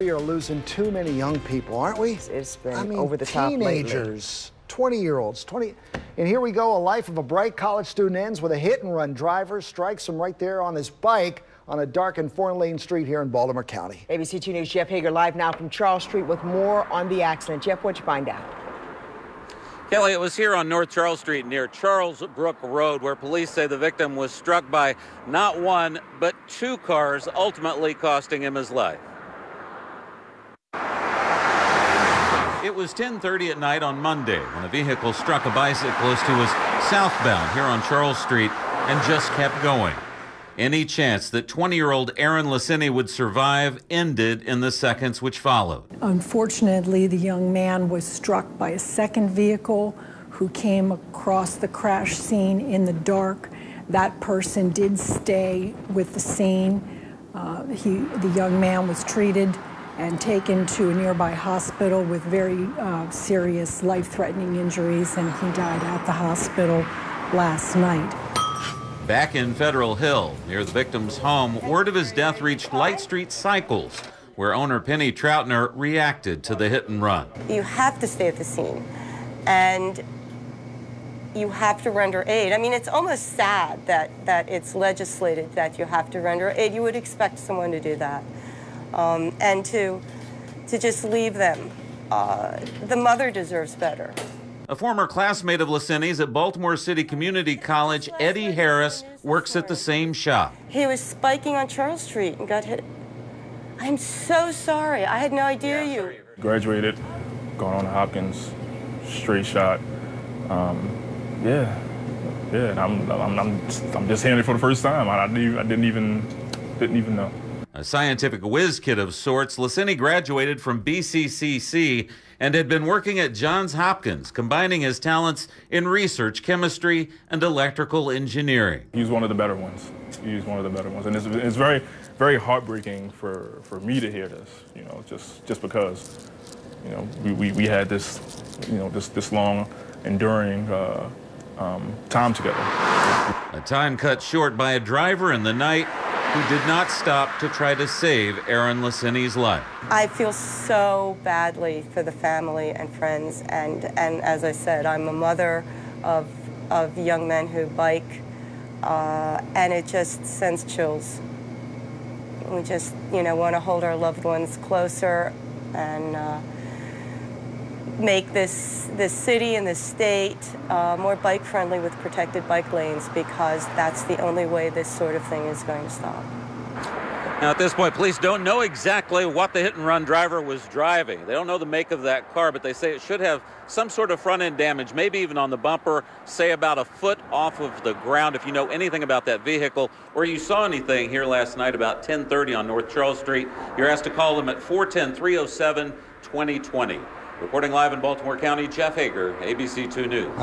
We are losing too many young people, aren't we? It's been over the top lately. Teenagers, 20-year-olds, and here we go. A life of a bright college student ends with a hit-and-run driver strikes him right there on his bike on a darkened 4-lane street here in Baltimore County. ABC 2 News' Jeff Hager live now from Charles Street with more on the accident. Jeff, what'd you find out? Kelly, it was here on North Charles Street near Charles Brook Road where police say the victim was struck by not one, but two cars, ultimately costing him his life. It was 10:30 at night on Monday when a vehicle struck a bicyclist who was southbound here on Charles Street and just kept going. Any chance that 20-year-old Aaron MichaelLacinywas would survive ended in the seconds which followed. Unfortunately, the young man was struck by a second vehicle who came across the crash scene in the dark. That person did stay with the scene. The young man was treated and taken to a nearby hospital with very serious life-threatening injuries, and he died at the hospital last night. Back in Federal Hill, near the victim's home, word of his death reached Light Street Cycles, where owner Penny Troutner reacted to the hit and run. You have to stay at the scene, and you have to render aid. I mean, it's almost sad that it's legislated that you have to render aid. You would expect someone to do that. And to just leave them. The mother deserves better. A former classmate of MichaelLacinywas at Baltimore City Community College, Eddie Harris, works at the same shop. He was spiking on Charles Street and got hit. I'm so sorry. I had no idea you. Graduated, going on to Hopkins, straight shot. Yeah. And I'm just hearing it for the first time. I didn't even know. A scientific whiz kid of sorts, MichaelLacinywas graduated from BCCC and had been working at Johns Hopkins, combining his talents in research, chemistry, and electrical engineering. He's one of the better ones. He's one of the better ones. And it's very, very heartbreaking for me to hear this, you know, just because, you know, we had this, you know, this long, enduring time together. A time cut short by a driver in the night who did not stop to try to save Aaron MichaelLacinywas' life. I feel so badly for the family and friends, and as I said, I'm a mother of young men who bike, and it just sends chills. We just, you know, want to hold our loved ones closer and make this city and this state more bike-friendly with protected bike lanes, because that's the only way this sort of thing is going to stop. Now, at this point, police don't know exactly what the hit-and-run driver was driving. They don't know the make of that car, but they say it should have some sort of front-end damage, maybe even on the bumper, say about a foot off of the ground. If you know anything about that vehicle or you saw anything here last night about 10:30 on North Charles Street, you're asked to call them at 410-307-2020. Reporting live in Baltimore County, Jeff Hager, ABC 2 News.